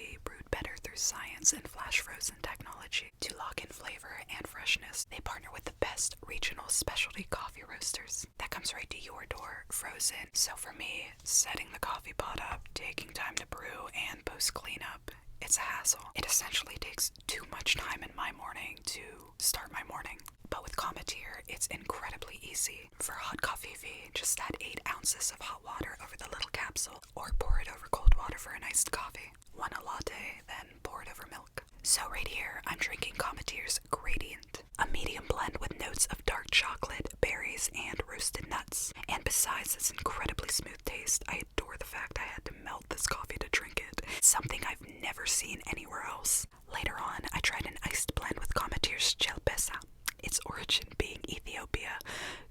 coffee brewed better through science and flash frozen technology to lock in flavor and freshness. They partner with the best regional specialty coffee roasters that comes right to your door, frozen. So for me, setting the coffee pot up, taking time to brew, and post cleanup, it's a hassle. It essentially takes too much time in my morning to start my morning. But with Cometeer, it's incredibly easy. For hot coffee fee, just add 8 ounces of hot water over the little capsule, or pour it over cold water for an iced coffee. Want a latte, then pour it over milk. So right here, I'm drinking Cometeer's Gradient, a medium blend with notes of dark chocolate, berries, and roasted nuts. And besides its incredibly smooth taste, I adore the fact I had to melt this coffee to drink it. Something I've never seen anywhere else. Later on, I tried an iced blend with Cometeer's Chelpesa, its origin being Ethiopia,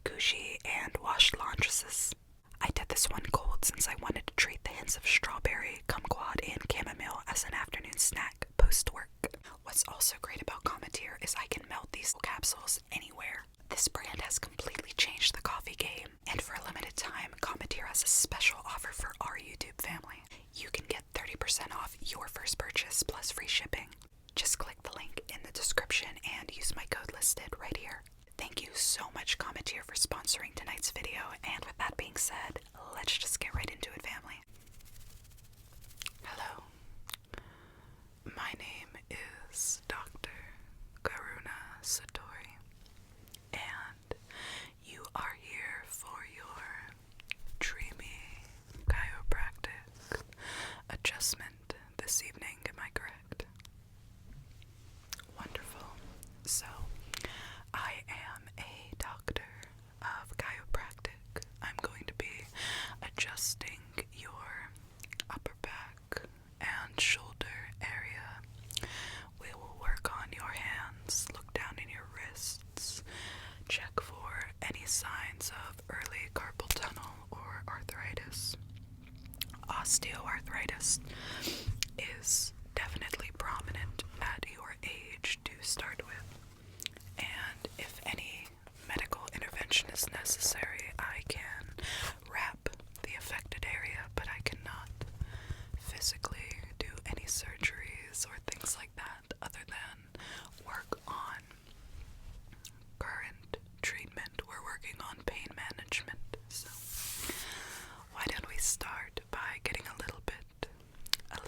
Gushi, and washed laundresses. I did this one cold since I wanted to treat the hints of strawberry, kumquat, and chamomile as an afternoon snack post-work. What's also great about Cometeer is I can melt these capsules anywhere. This brand has completely changed the coffee game, and for a limited time, Cometeer has a special offer for our YouTube family. You can get 30% off your first purchase plus free shipping. Just click the link in the description and use my code listed right here. Thank you so much, Cometeer, for sponsoring tonight's video, and with that being said, let's just get right into it, family. Hello. My name is Dr. Karuna Satori, and you are here for your Dreamy Chiropractic adjustment this evening, am I correct? Wonderful. So, I am a doctor of chiropractic. I'm going to be adjusting your upper back and shoulder area. We will work on your hands, look down in your wrists, check for any signs of early carpal tunnel or arthritis. Osteoarthritis is definitely prominent at your age to start with, and if any medical intervention is necessary, I can wrap the affected area, but I cannot physically do any surgeries or things like that other than work on current treatment. We're working on pain management, so why don't we start by getting a little bit. I'm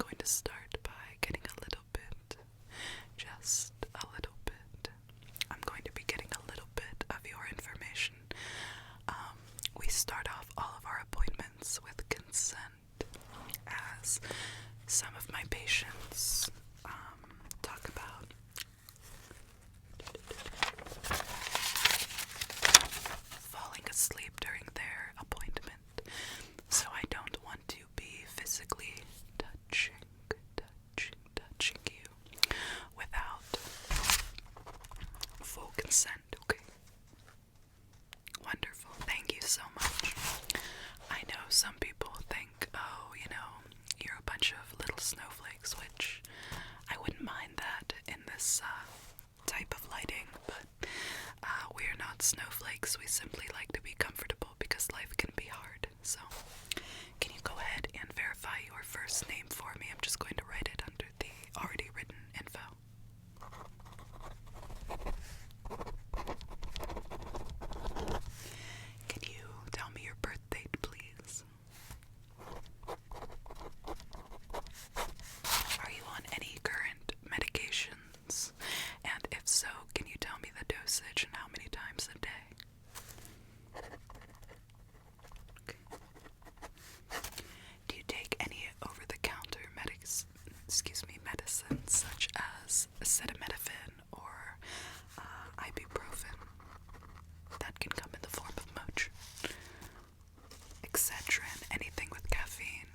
going to start by getting a little bit, just a little bit. I'm going to be getting a little bit of your information. We start off all of our appointments with consent, as some of my patients talk about falling asleep during their appointment, so I don't want to be physically touching you without full consent, okay? Wonderful, thank you so much. I know some people think, oh, you're a bunch of little snowflakes, which I wouldn't mind that in this type of lighting, but we're not snowflakes. We simply like to be comfortable because life can be hard. So, can you go ahead and verify your first name for me? I'm just going to write it under the already written info. Can you tell me your birth date, please? Are you on any current medications? And if so, can you tell me the dosage and how many times a day? Okay. Do you take any over-the-counter medicines such as acetaminophen or ibuprofen? That can come in the form of Motrin, Excedrin, anything with caffeine.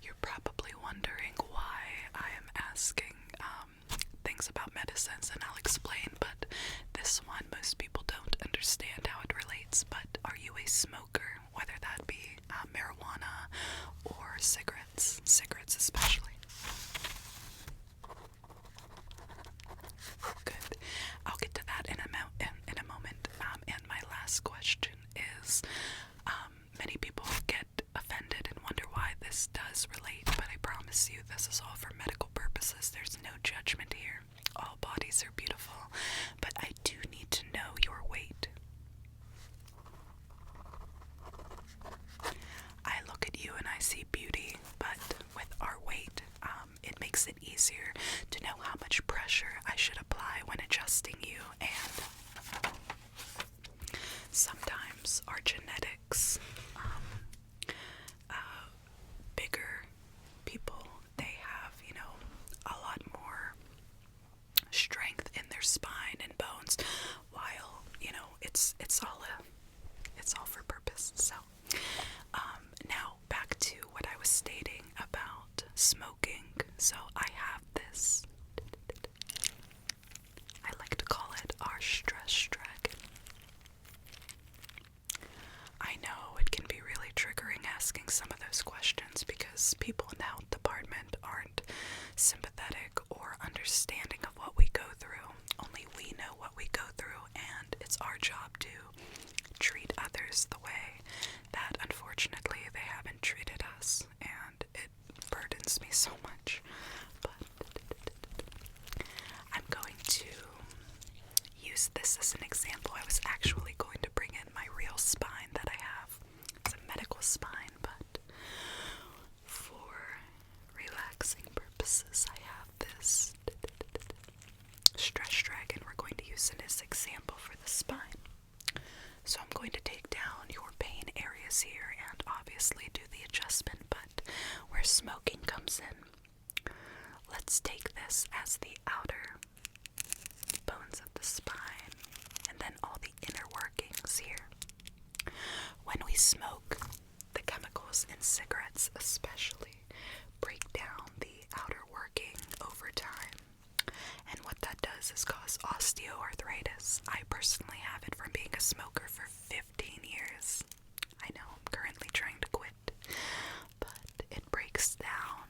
You're probably wondering why I am asking things about medicines, and I'll explain, but this one, most people don't understand how it relates. But are you a smoker, whether that be marijuana or cigarettes especially? Good. I'll get to that in a moment. And my last question is, all for medical purposes. There's no judgment here. All bodies are beautiful, but I do need to know your weight. I look at you and I see beauty, but with our weight, it makes it easier to know how much pressure I should apply when adjusting you, and sometimes our genetics, bigger people, they have, a lot more strength in their spine and bones, while, it's all for purpose. So, now back to what I was stating about smoking. So I have this, I like to call it our stress dragon. I know it can be really triggering asking some of those questions because people in the health department aren't sympathetic or understanding of what we go through. Only we know what we go through, and it's our job to treat others the way that unfortunately they haven't treated us, and it burdens me so much. But I'm going to use this as an example. I was actually going to bring in my real spine that I have. It's a medical spine, but for relaxing purposes, I have this stress dragon. We're going to use it as an example for the spine. So I'm going to take down your pain areas here and obviously do the adjustment, but where smoking comes in, let's take this as the outer bones of the spine and then all the inner workings here. When we smoke, the chemicals in cigarettes especially break down the outer working over time, and what that does is cause osteoarthritis. I personally have it from being a smoker for 15 years. I know I'm currently trying to quit, but it breaks down.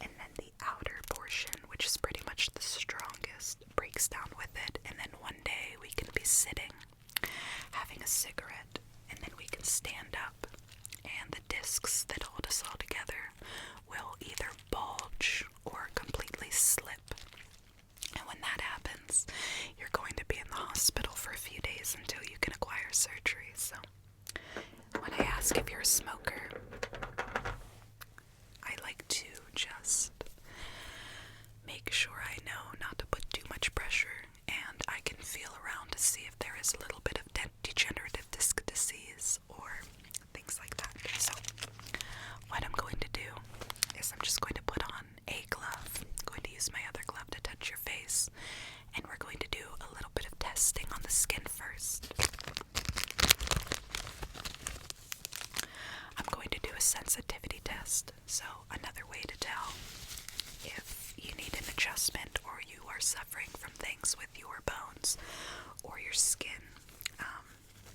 And then the outer portion, which is pretty much the strongest, breaks down with it. And then one day we can be sitting, having a cigarette, and then we can stand up, and the discs that hold us all together will either bulge or completely slip. And when that happens, you're going to be in the hospital for a few days until you can acquire surgery. So when I ask if you're a smoker, I like to just make sure I know not to put too much pressure, and I can feel around to see if there is a little bit of degenerative disc disease or things like that. So what I'm going to do is I'm just going to put on a glove. I'm going to use my other glove to touch your face, and we're going to do a little bit of testing on the skin first. I'm going to do a sensitivity test. So another way to tell if you need an adjustment or you are suffering from things with your bones or your skin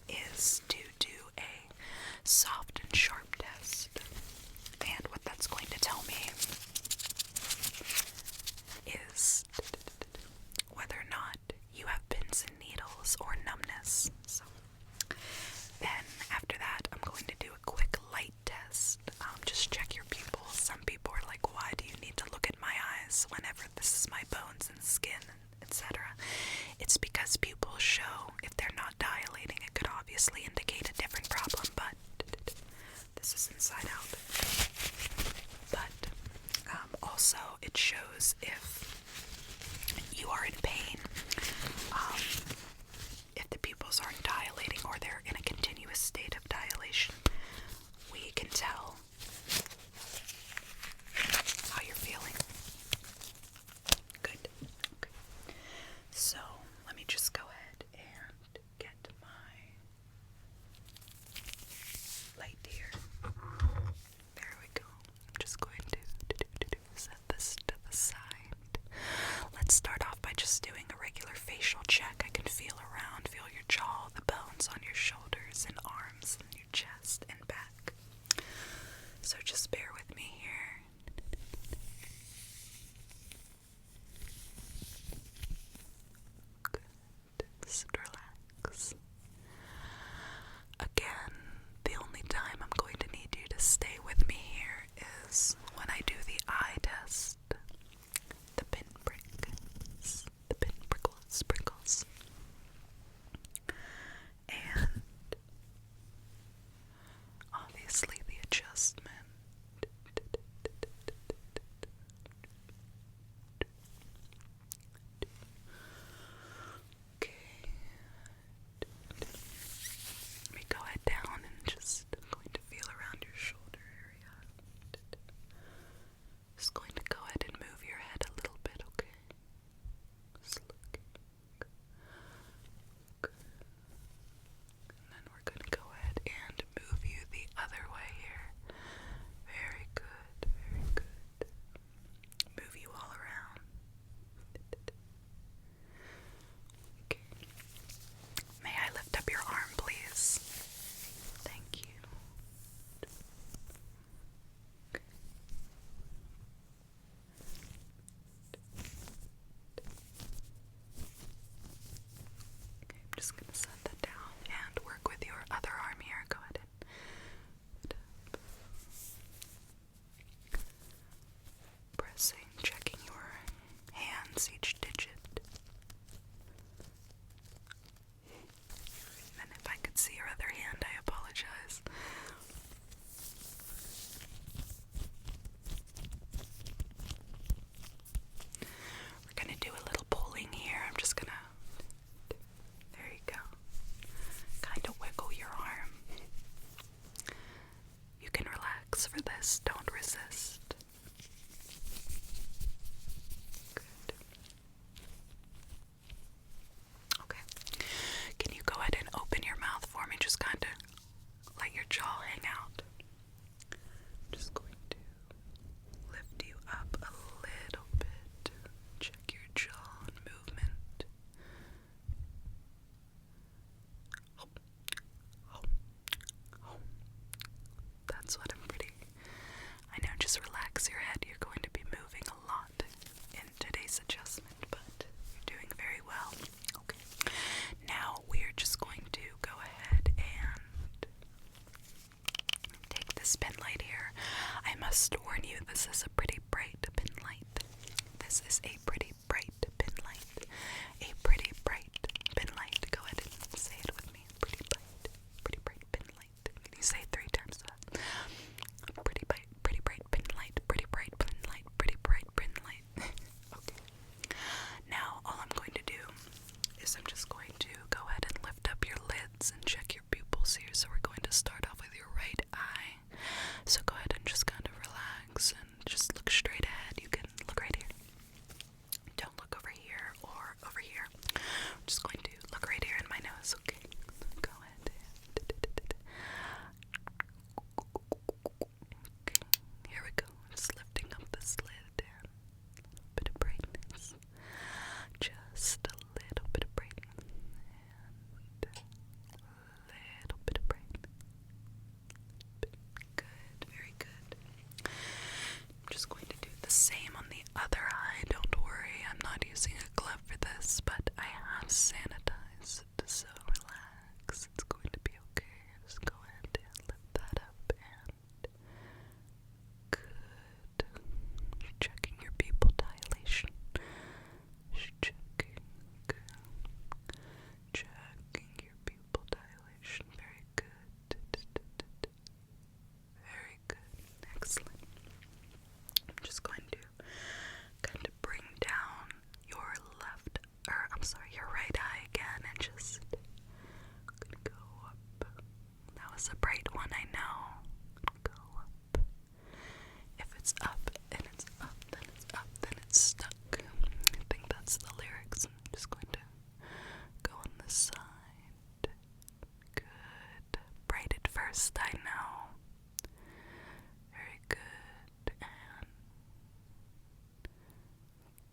is to do a soft and sharp test. And what that's going to tell me is whether or not you have pins and needles or numbness. So then after that, I'm going to do a quick light test. Just check your pupils. Some people are like, why do you need to look at my eyes whenever this is my bones and skin, etc.? It's because pupils show, if they're not dilating, it could obviously indicate a different problem, but this is inside out. But also it shows if you are in pain, if the pupils aren't dilating or they're in a continuous state of dilation. We can tell how you're feeling. Good. Okay. So let me just go ahead and get my light here. There we go. I'm just going to set this to the side. Let's start off by just doing a regular facial check. I can feel around, feel your jaw, the bones on your shoulders and arms and your chest and back. So just bear with me here. Good. Just relax. Again, the only time I'm going to need you to stay with me here is pressing, checking your hands, each digit. And if I could see your other hand, I apologize. We're gonna do a little pulling here. I'm just gonna, there you go. Kind of wiggle your arm. You can relax for this, don't resist. Good. Okay. Can you go ahead and open your mouth for me? Just kind of let your jaw hang out. Just going to lift you up a little bit. Check your jaw and movement. That's what I'm pretty. I know, just relax your head. You're going to be moving a lot in today's adjustment, but you're doing very well. Okay. Now we're just going to go ahead and take this pin light here. I must warn you, this is a pretty bright pin light. This is a pretty bright pin light. A pretty bright pin light. Go ahead and say it with me. Pretty bright pin light. Can you say it 3 times fast? Pretty bright pin light. Pretty bright pin light. Pretty bright pin light. Okay. Now all I'm going to do is I'm just going to go ahead and lift up your lids and check your pupils here. So we're going to start off with your right eye. So go ahead and just kind of relax and just look straight ahead. You can look right here. Don't look over here or over here. I'm just going to look right here in my nose, okay? Go ahead. Okay, here we go. Just lifting up this lid and a bit of brightness. Just a little bit of brightness. And a little bit of brightness. Good, very good. I'm just going to do the same on the other eye. Don't worry, I'm not using a glove for this, but I have sanitized, so relax. It's going to be okay. Just go ahead and lift that up and good. Checking your pupil dilation. Checking, good. Checking your pupil dilation. Very good. Very good. Excellent. I'm just going to kind of bring down your your right eye again and just gonna go up. That was a bright one, I know. Go up. If it's up and it's up, then it's up, then it's stuck. I think that's the lyrics. I'm just going to go on this side. Good. Bright at first, I know. Very good. And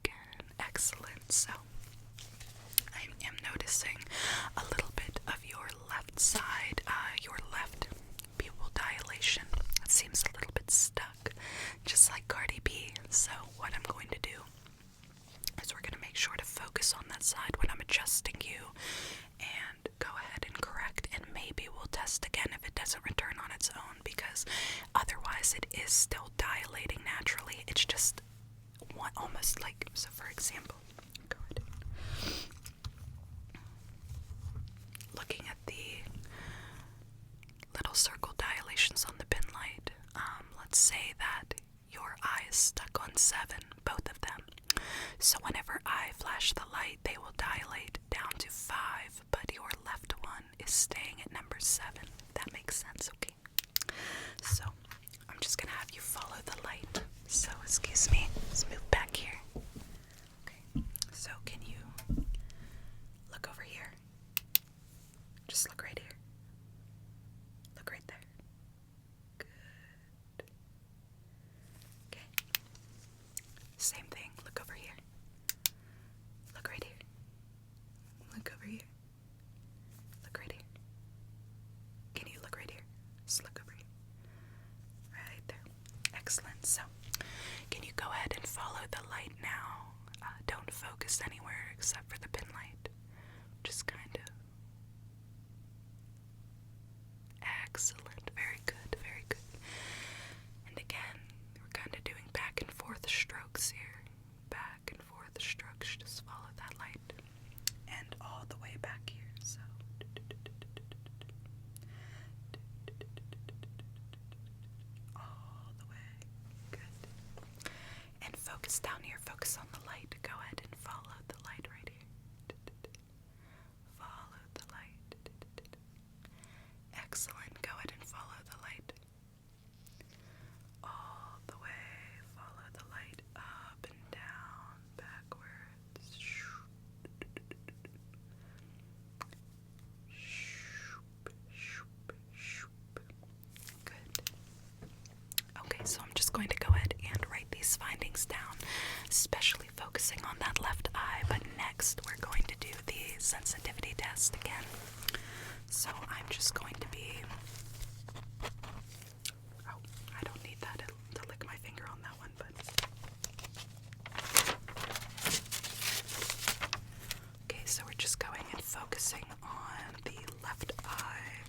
again, excellent. So I am noticing a little bit of your left side, your left pupil dilation. It seems a little bit stuck, just like Cardi B. So what I'm going to do is we're going to make sure to focus on that side when I'm adjusting you and go ahead and correct, and maybe we'll test again if it doesn't return on its own, because otherwise it is still dilating naturally. It's just almost like, so for example, go ahead. Looking at the little circle dilations on the pin light, let's say that your eye is stuck on 7, both of them. So whenever I flash the light, they will dilate down to 5, but your left one is staying at number 7. That makes sense, okay? So I'm just gonna have you follow the light. So excuse me, let's move back here. Okay, so can you look over here? Just look right here. Look right there. Good. Okay. Same thing. Look over here. Look right here. Look over here. Look right here. Can you look right here? Just look over here. Right there. Excellent. So, can you go ahead and follow the light now? Don't focus anywhere except for the pin light. Just kind of. Excellent. Very good. Very good. And again, we're kind of doing back and forth strokes. strokes here. Back and forth strokes. Just follow that light. And all the way back here. So. All the way. Good. And focus down here. Focus on the light. Go ahead and follow the light right here. Follow the light. Excellent. Go ahead and follow the light. All the way. Follow the light up and down, backwards. Good. Okay, so I'm just going to go ahead and write these findings down, especially focusing on that left eye. But next, we're going to do the sensitivity test again. So I'm just going to be... Oh, I don't need that to lick my finger on that one, but... Okay, so we're just going and focusing on the left eye.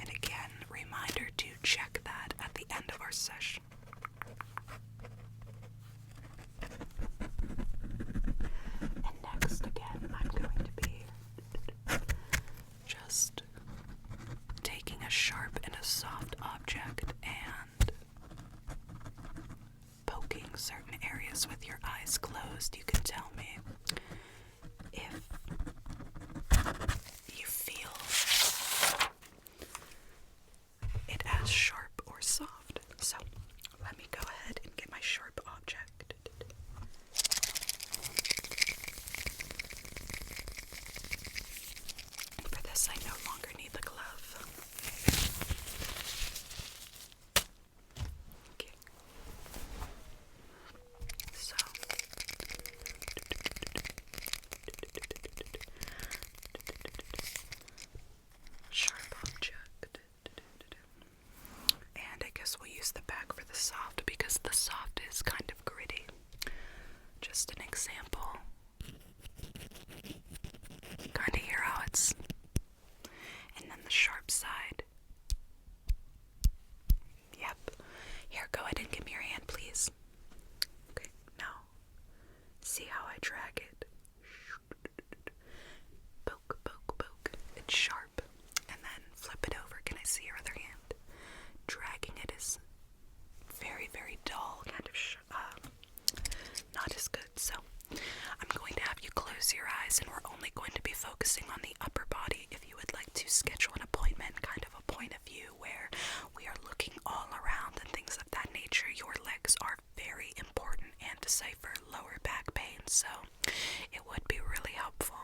And again, reminder to check that at the end of our session. And next, again, I'm going to be just taking a sharp and a soft object and poking certain areas with your eyes closed. You can tell me if you feel it as sharp or soft. So let me go ahead and get my sharp object. And for this, I no longer need the glove. Okay. So sharp object. And I guess we'll use the back for the soft because the soft is kind of gritty. Just an example. Kind of hear how it's... And then the sharp side. Yep. Here, go ahead and give me your hand, please. Okay, now, see how I drag it? Poke, poke, poke. It's sharp. And then flip it over. Can I see your other hand? Dragging it is very, very dull. Kind of not as good. So I'm going to have you close your eyes, and we're only going to be focusing on the upper body. If you would like to schedule an appointment, kind of a point of view where we are looking all around and things of that nature, your legs are very important and decipher lower back pain, so it would be really helpful.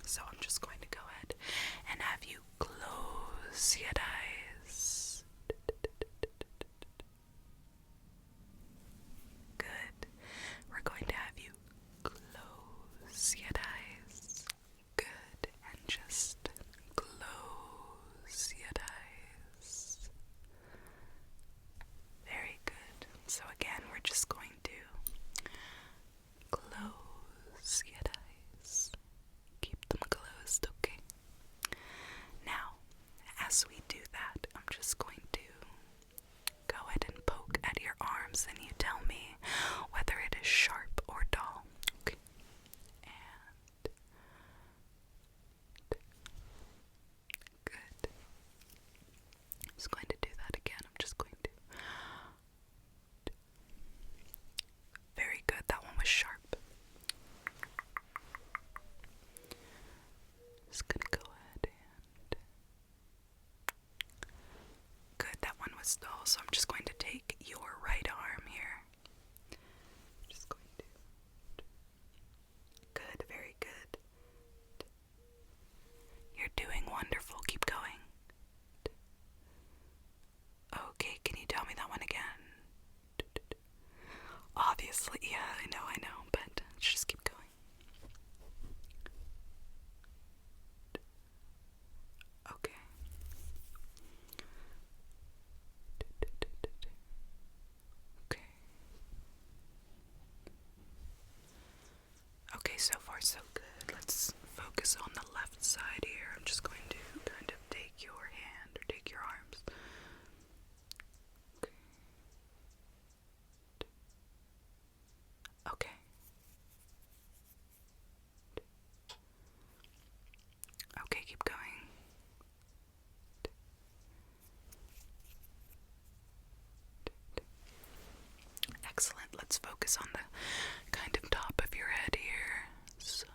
So I'm just going to go ahead and have you close your eyes. Good. We're going to have you close your eyes. Good. And just close your eyes. Very good. So again, we're just going to close your eyes. Keep them closed, okay? Now, as we do that, I'm just going to go ahead and poke at your arms, and you tell me whether it is sharp or dull. Okay. And good. I'm just going to do that again. I'm just going to. Very good. That one was sharp. Just gonna go ahead and. Good. That one was dull. So I'm just going to take your right arm here. Just going to. Good. Very good. You're doing wonderful. Keep going. Okay, can you tell me that one again? Obviously, yeah, I know, but just keep going. Okay. Okay. Okay, so far so good. Let's focus on the left side here. I'm just going to kind of take your hand or take your arms. Okay. Excellent. Let's focus on the kind of top of your head here. So,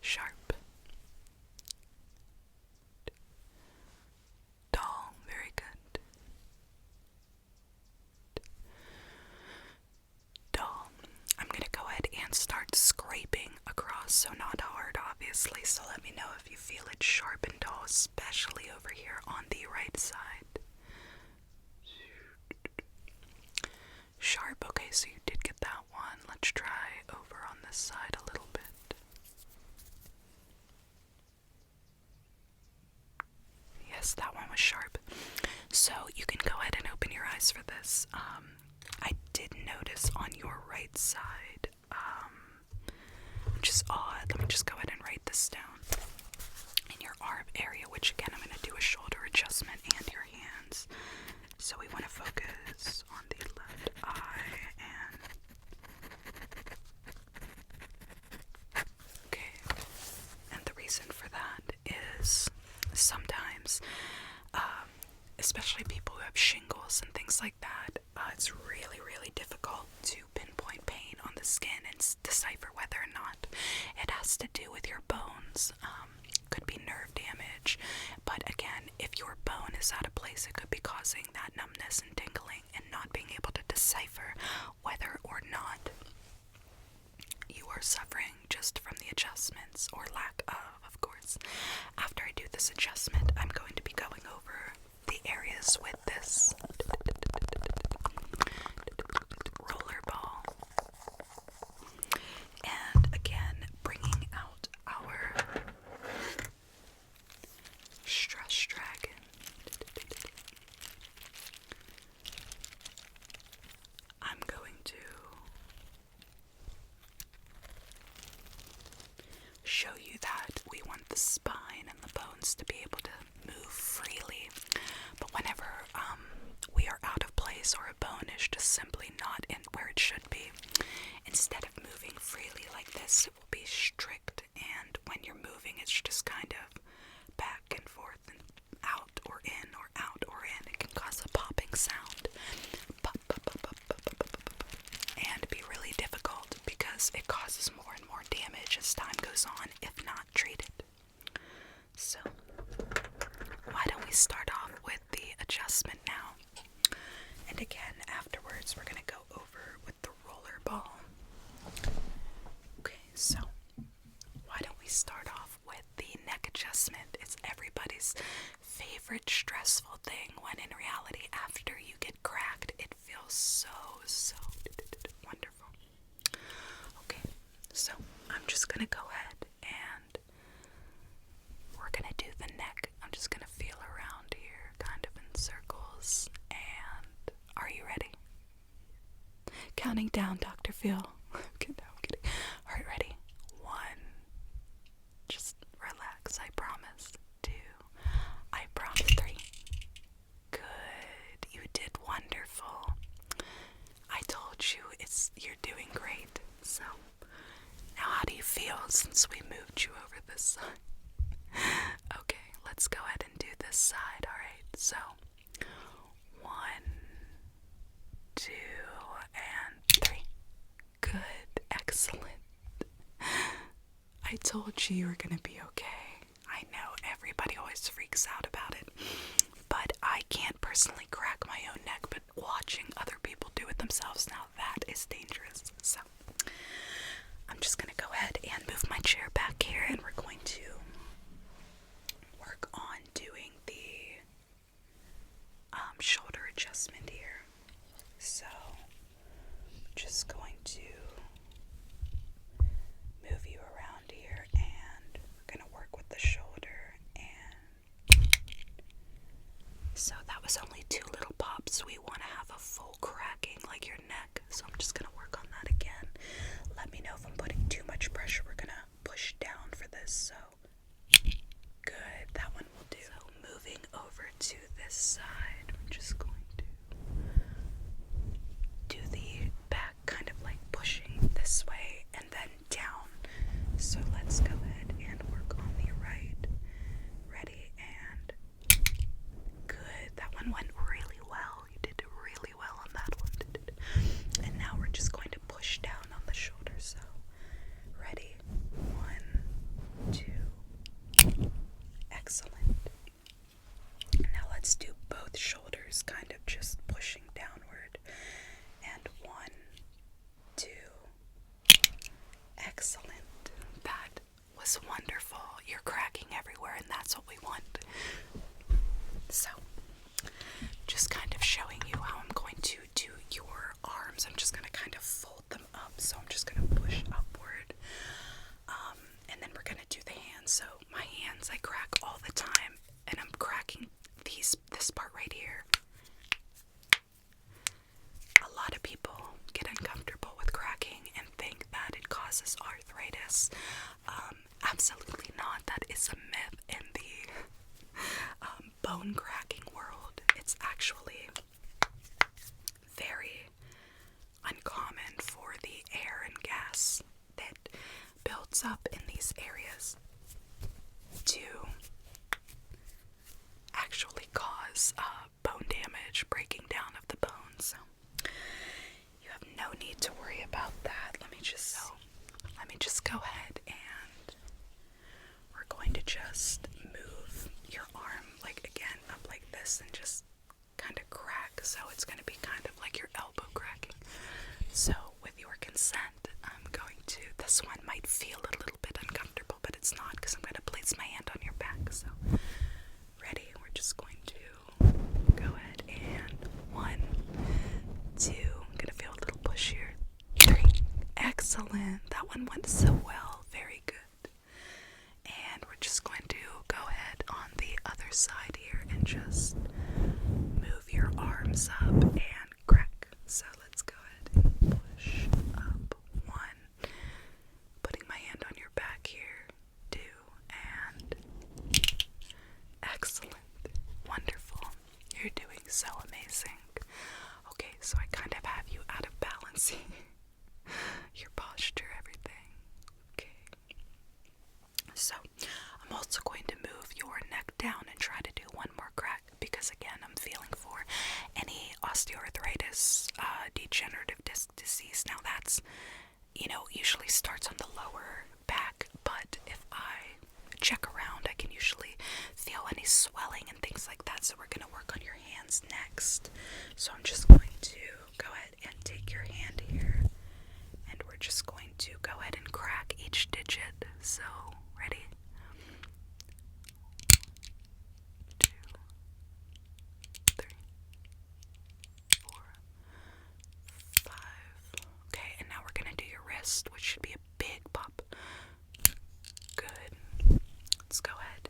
sharp. Dull. Very good. Dull. I'm going to go ahead and start scraping across, so not hard, obviously. So let me know if you feel it sharp and dull, especially over here on the right side. Sharp. Okay, so you did get that one. Let's try over on this side a little bit. Yes, that one was sharp. So you can go ahead and open your eyes for this. I did notice on your right side, which is odd. Let me just go ahead and write this down. In your arm area, which again, I'm going to do a shoulder adjustment and your hands. So we want to focus on the left eye okay. And the reason for that is sometimes, especially people who have shingles and things like that, it's really, really difficult to pinpoint pain on the skin and decipher whether or not it has to do with your bones. Could be nerve damage, but again, if your bone is out of place, it could be causing that numbness and tingling and not being able to decipher whether or not you are suffering just from the adjustments or lack of course. After I do this adjustment, I'm going to be going over the areas with this rollerball, and again, bringing out our stress dragon. I'm going to show you that we want the spine and the bones to be able to move freely, but whenever we are out of place or a bone is just simply not in where it should be, instead of moving freely like this, it will be strict, and when you're moving, it's just kind of back and forth and out or in or out or in. It can cause a popping sound. Pop, pop, pop, pop, pop, pop, pop, pop, and be really difficult because it causes more and more damage as time goes on if not treated. So, why don't we start off with the adjustment now? And again, afterwards, we're going to go over with the rollerball. Okay, so why don't we start off with the neck adjustment? It's everybody's favorite stressful thing, when in reality, after you get cracked, it feels so wonderful. Okay, so I'm just going to go ahead and we're going to do the neck. I'm just going to feel around here, kind of in circles. And are you ready? Counting down, Dr. Phil. I'm kidding. Alright, ready? 1. Just relax, I promise. 2. I promise. 3. Good. You did wonderful. I told you, you're doing great. So, now how do you feel since we moved you over this side? Okay, let's go ahead and do this side. Alright, so 1, 2, and 3. Good. Excellent. I told you were gonna be okay. I know everybody always freaks out about it, but I can't personally crack my own neck, but watching other people do it themselves, now that is dangerous. So I'm just gonna go ahead and move my chair back here, and we're going to work on doing the shoulder adjustment here. So just going to move you around here, and we're going to work with the shoulder. And so that was only 2 little pops. We want to have a full cracking like your neck, so I'm just going to work on that again. Let me know if I'm putting too much pressure. We're going to push down for this. So good, that one will do. So moving over to this side, we're just going to do the back, kind of like pushing this way and then down. So let's go ahead and work on the right. Ready, and good. That one went really well. You did really causes arthritis. Absolutely not. That is a myth in the bone cracking world. It's actually very uncommon for the air and gas that builds up in these areas to actually cause bone damage, breaking down of the bones. So you have no need to worry about that. Let me just go ahead and we're going to just move your arm again up like this and just kind of crack. So it's going to be kind of like your elbow cracking. So with your consent, I'm going to, this one might feel a little bit uncomfortable, but it's not because I'm going to place my hand on your back. So ready? We're just going to go ahead and 1, 2, I'm going to feel a little push here. 3, excellent. That one went so well. Very good. And we're just going to go ahead on the other side here and just move your arms up and crack. So let's go ahead and push up. 1, putting my hand on your back here. 2, and excellent. Wonderful. You're doing so amazing. Okay, so I kind of have you out of balance here. Your posture, everything. Okay. So, I'm also going to move your neck down and try to do one more crack because, again, I'm feeling for any osteoarthritis, degenerative disc disease. Now, that's, usually starts on the lower back, but if I check around, I can usually feel any swelling and things like that. So, we're going to work on your hands next. So, I'm just going to go ahead and take your hand here, and we're just going to go ahead and crack each digit. So, ready? 2, 3, 4, 5. Okay, and now we're gonna do your wrist, which should be a big pop. Good. Let's go ahead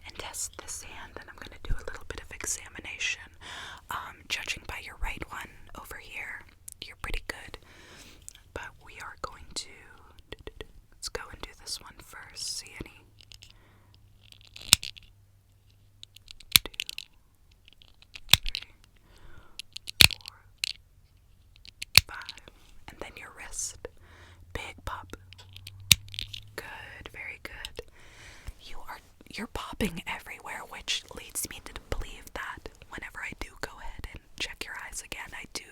and test this hand, and I'm gonna do a little bit of examination. Judging by your right one over here, you're pretty good. But we are going to, let's go and do this one first. See any? 2, 3, 4, 5. And then your wrist. Big pop. Good, very good. You're popping everywhere, which leads me to believe that whenever I do go ahead and check your eyes again, I do,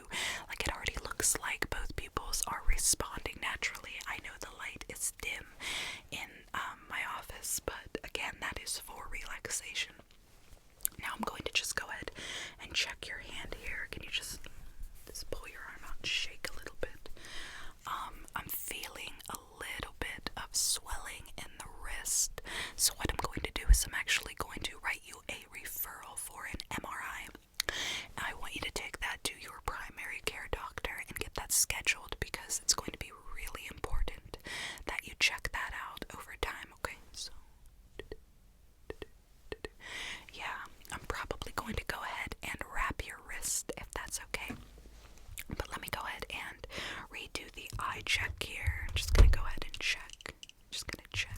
it already looks like both pupils are responding naturally. I know the light is dim in my office, but again, that is for relaxation. Now I'm going to just go ahead and check your hand here. Can you just pull your arm out and shake a little bit? I'm feeling a little bit of swelling in the wrist. So what I'm going to do is I'm actually going to write you a referral for an MRI. I want you to take that to your primary care doctor and get that scheduled because it's going to be really important that you check that out over time, okay? So, yeah, I'm probably going to go ahead and wrap your wrist if that's okay. But let me go ahead and redo the eye check here. I'm just going to go ahead and check. I'm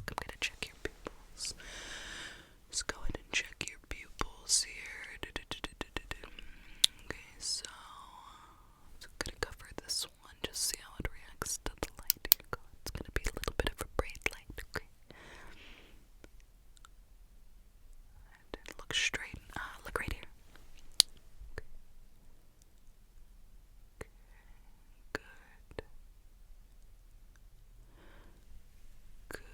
going to check your pupils. Let's go ahead and check your pupils here. Okay, so I'm going to cover this one. Just see how it reacts to the light here. It's going to be a little bit of a bright light, okay? And look straight. Look right here. Okay. Good. Okay.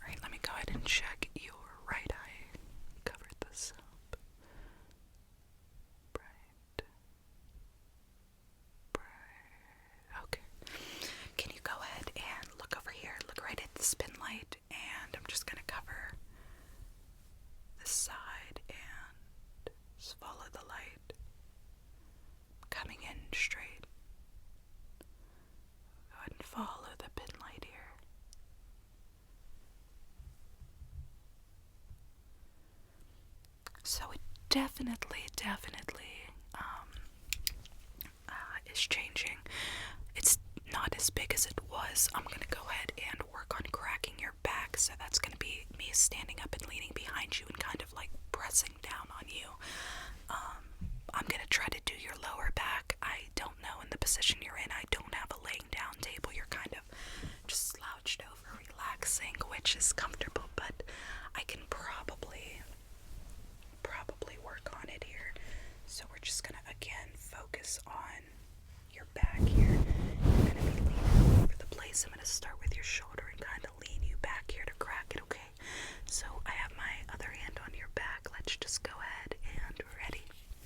Alright, let me go ahead and check your right eye. Cover this up. Bright. Okay. Can you go ahead and look over here? Look right at the spin light, and I'm just gonna cover this side and just follow the light. Coming in straight. Go ahead and follow the pin light here. So it definitely is changing. It's not as big as it was. I'm gonna go ahead and work on cracking your back, so that's gonna be me standing up and leaning behind you and kind of like pressing down on you. I'm gonna try to do your lower back. I don't know in the position you're in. I don't have a laying down table. You're kind of just slouched over, relaxing, which is comfortable, but I can probably work on it here. So we're just gonna again focus on your back here. You're gonna be leaning all over the place. I'm gonna start with your shoulder and kind of lean you back here to crack it, okay? So I have my other hand on your back. Let's just go ahead and ready.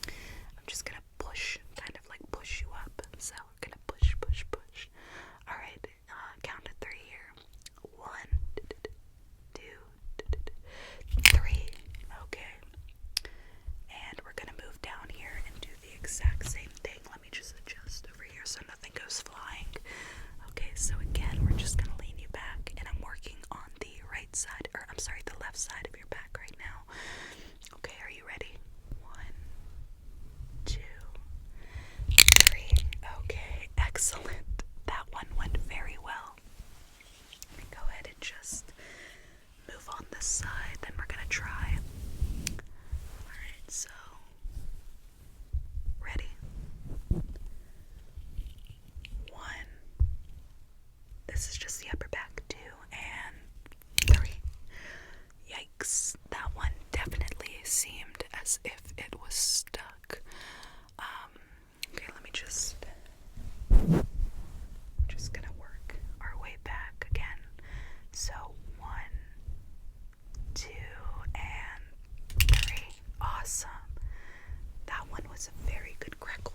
I'm just gonna push, kind of like push you up. So we're gonna push, push, push. Alright, count to 3 here. 1, 2, 3. Okay. And we're gonna move down here and do the exact same thing. Let me just adjust over here so nothing goes flying. Okay, so again, we're just gonna lean you back, and I'm working on the right side, or I'm sorry, the left side of your back right now. Okay, are you ready? 1, 2, 3. Okay, excellent. That one went very well. Let me go ahead and just move on this side, then we're gonna try. Alright, so ready? 1. This is just the upper back. 2 and 3. Yikes, that one definitely seemed as if it was stuck. Okay, let me just gonna work our way back again. So 1, 2, and 3. Awesome. That one was a very good crackle.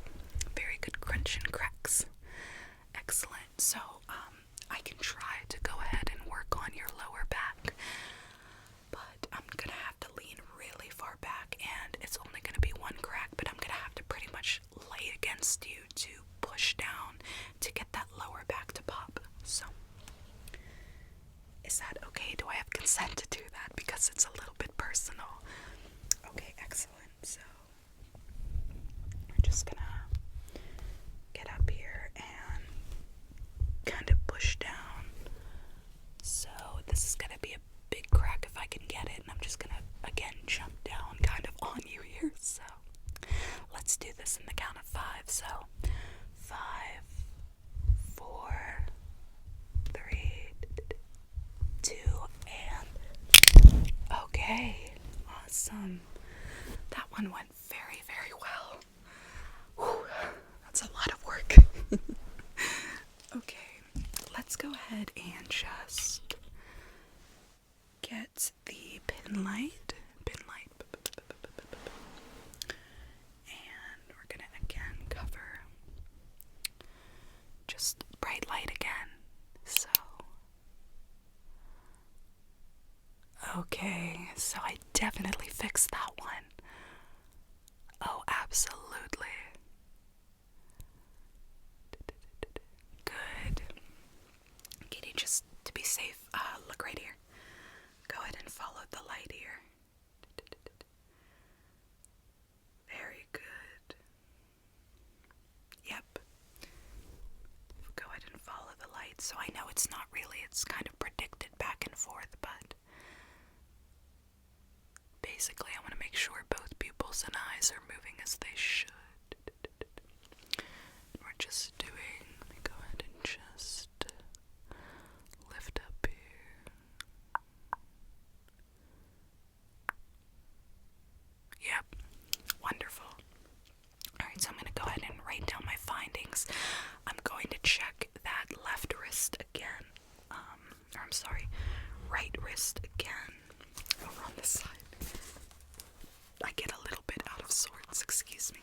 Very good crunch and cracks. Excellent. So, I can try to go ahead and work on your lower back, but I'm gonna have to lean really far back, and it's only gonna be one crack, but I'm gonna have to pretty much lay against you to push down to get that lower back to pop. So, is that okay? Do I have consent to do that? Because it's a little bit personal. Okay, excellent. So, we're just gonna get up here and kind of push down. So this is gonna be a big crack if I can get it, and I'm just gonna again jump down kind of on you here. So let's do this in the count of 5. So 5, 4, 3, 2, and okay, awesome. That one went very, very well. Whew, that's a lot of work. Okay, let's go ahead and just get the pin light, and we're gonna again cover just bright light again. So, okay, so I definitely fixed that one. Oh, absolutely. Good. Can you just, to be safe, look right here. Go ahead and follow the light here. Very good. Yep. Go ahead and follow the light. So I know it's not really, it's kind of predicted back and forth, but basically I want to make sure both pupils and eyes are moving as they should. We're just doing, let me go ahead and just lift up here. Yep, wonderful. Alright, so I'm going to go ahead and write down my findings. I'm going to check that left wrist again. Right wrist again. Over on this side. I get a little bit out of sorts, excuse me.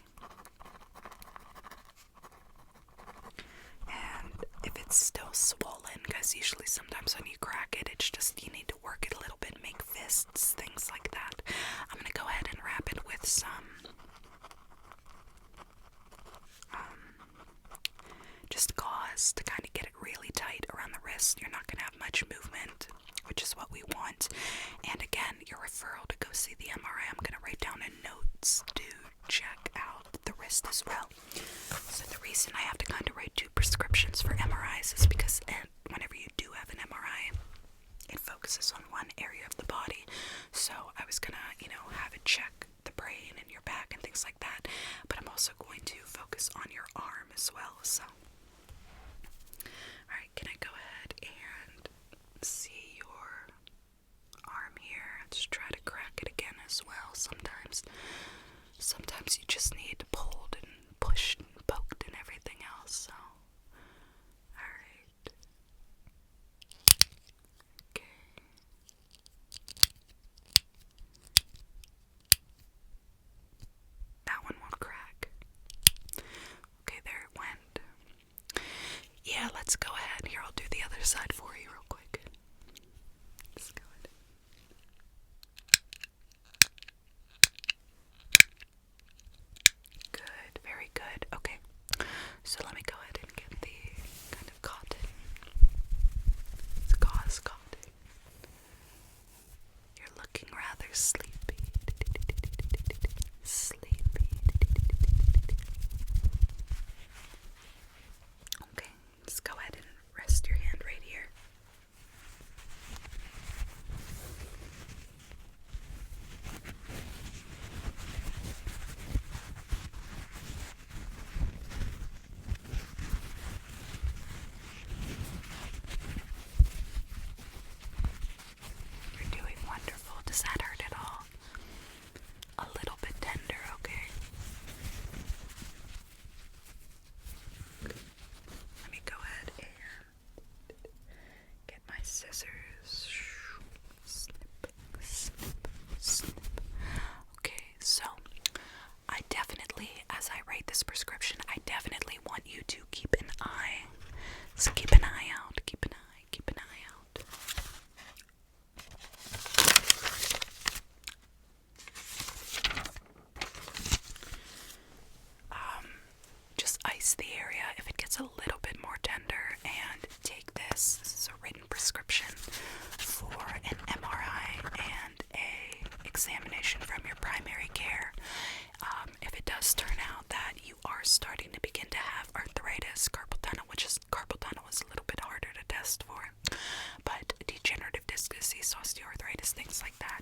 And if it's still swollen, because usually sometimes when you crack it, it's just you need to work it a little bit, make fists, things like that. I'm going to go ahead and wrap it with some just gauze to kind of get it really tight around the wrist. You're not going to have much movement, which is what we want. And again, your referral to go see the MRI, I'm going to write down in notes to check out the wrist as well. So the reason I have to kind of write 2 prescriptions for MRIs is because whenever you do have an MRI, it focuses on one area of the body. So I was gonna, have it check the brain and your back and things like that, but I'm also going to focus on your arm as well. So, alright, can I go ahead and see your arm here? Let's try to crack it again as well. Sometimes you just need pulled and pushed and poked and everything else. So, alright. Okay. That one won't crack. Okay, there it went. Yeah, let's go ahead. Here, I'll do the other side for you real quick. Let's go ahead. Good, very good. Okay, so let me go ahead and get the kind of cotton. It's gauze cotton. You're looking rather sleepy. Sleepy. Okay, just go ahead and rest your hand right here. You're doing wonderful. Does that hurt at all? A little bit tender, okay? Let me go ahead and get my scissors. Snip, snip, snip. Okay, so I definitely, as I write this prescription, I definitely want you to keep an eye. So keep an eye out, keep an eye, keep an eye out. Just ice the area if it gets a little bit more tender, and take this. This is a written prescription for an MRI and a examination from your primary care. If it does turn out that you are starting to begin to have arthritis, carpal tunnel is a little bit harder to test for, but degenerative disc disease, osteoarthritis, things like that,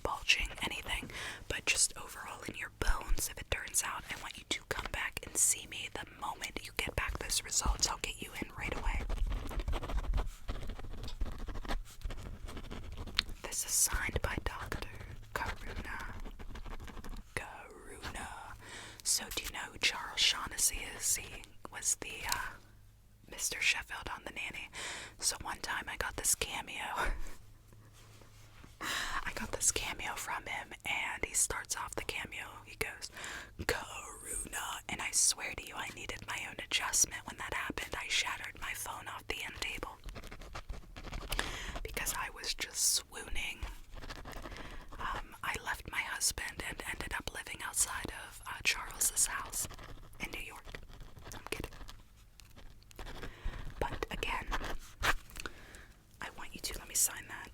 bulging, anything, but just overall in your bones, if it turns out, I want you to come back and see me the moment you get back those results. I'll get you in right away. This is signed by Dr. Karuna. So do you know who Charles Shaughnessy is? He was the Mr. Sheffield on The Nanny. So one time I got this cameo. From him, and he starts off the cameo. He goes, Karuna, and I swear to you, I needed my own adjustment when that happened. I shattered my phone off the end table because I was just swooning. I left my husband and ended up living outside of Charles's house in New York. I'm kidding. But again, I want you to let me sign that.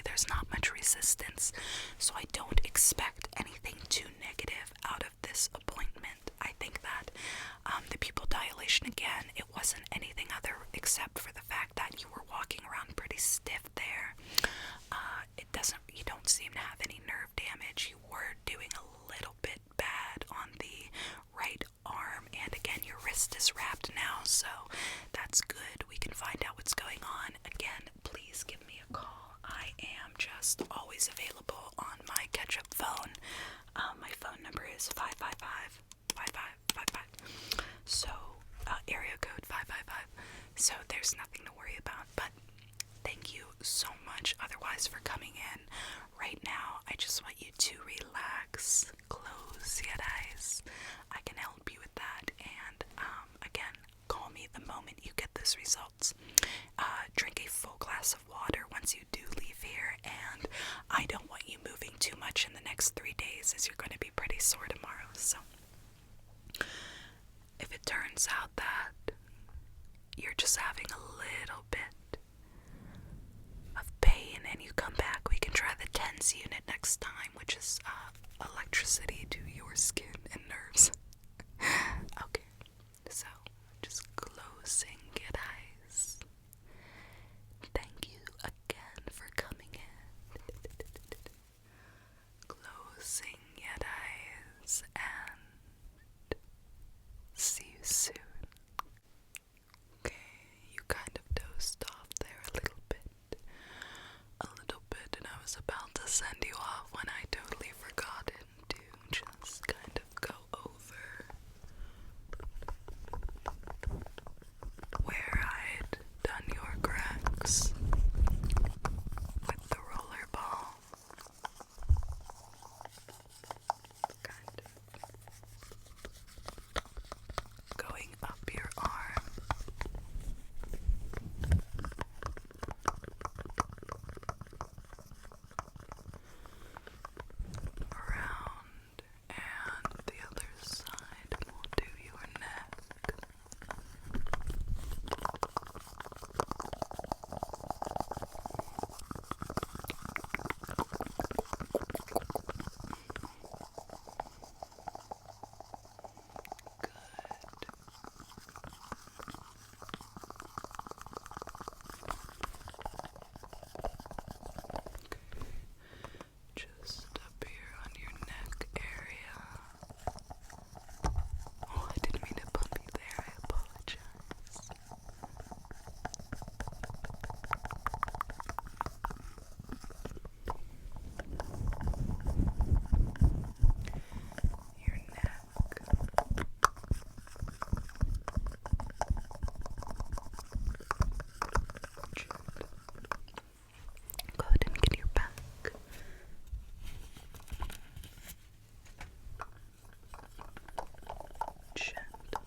There's not much resistance, so I don't expect anything too negative out of this appointment. I think that the pupil dilation, again, it wasn't anything other except for the fact that you were walking around pretty stiff there. You don't seem to have any nerve damage. You were doing a little bit bad on the right arm, and again, your wrist is wrapped now, so that's good. We can find out what's going on. Again, please give me a call. I am just always available on my catch-up phone. My phone number is 555-5555. So, area code So there's nothing to worry about. But thank you so much otherwise for coming in. Right now, I just want you to relax, close your eyes. I can help you with that. And again, call me the moment you get those results. Drink a full glass of water once you do leave here, and I don't want you moving too much in the next 3 days as you're going to be pretty sore tomorrow. So if it turns out that you're just having a little bit of pain and you come back, we can try the TENS unit next time, which is electricity to your skin and nerves. Okay, so just closing your eyes. Thank you again for coming in. Closing your eyes and see you soon. Okay, you kind of dozed off there a little bit, and I was about to send you off when I totally forgot it to just kind of go over where I'd done your cracks with the rollerball. Kind of going up your arm. Around, and the other side will do your neck. Just up here on your neck area. Oh, I didn't mean to bump you there. I apologize. Your neck. Go ahead and get your back. Gentle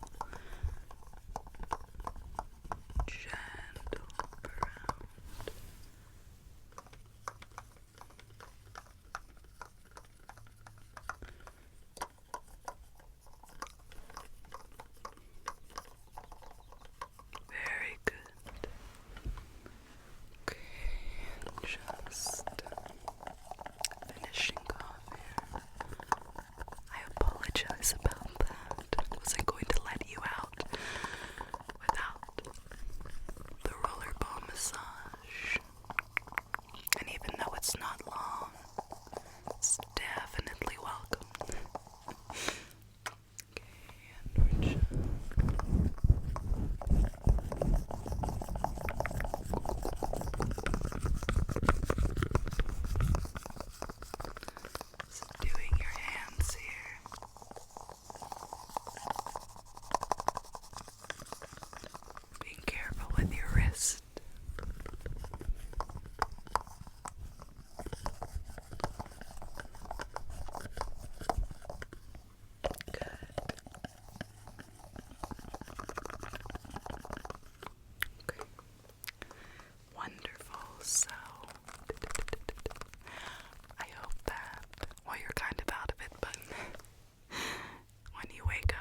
around. Very good. Okay, just finishing off here. I apologize about that. Wasn't going to let you out without the rollerball massage. And even though it's not long, it's definitely welcome. Okay, and we're just doing your hands here. Being careful with your wrist. Good. Okay. Wonderful. So, I hope that, well, you're kind of out of it, but when you wake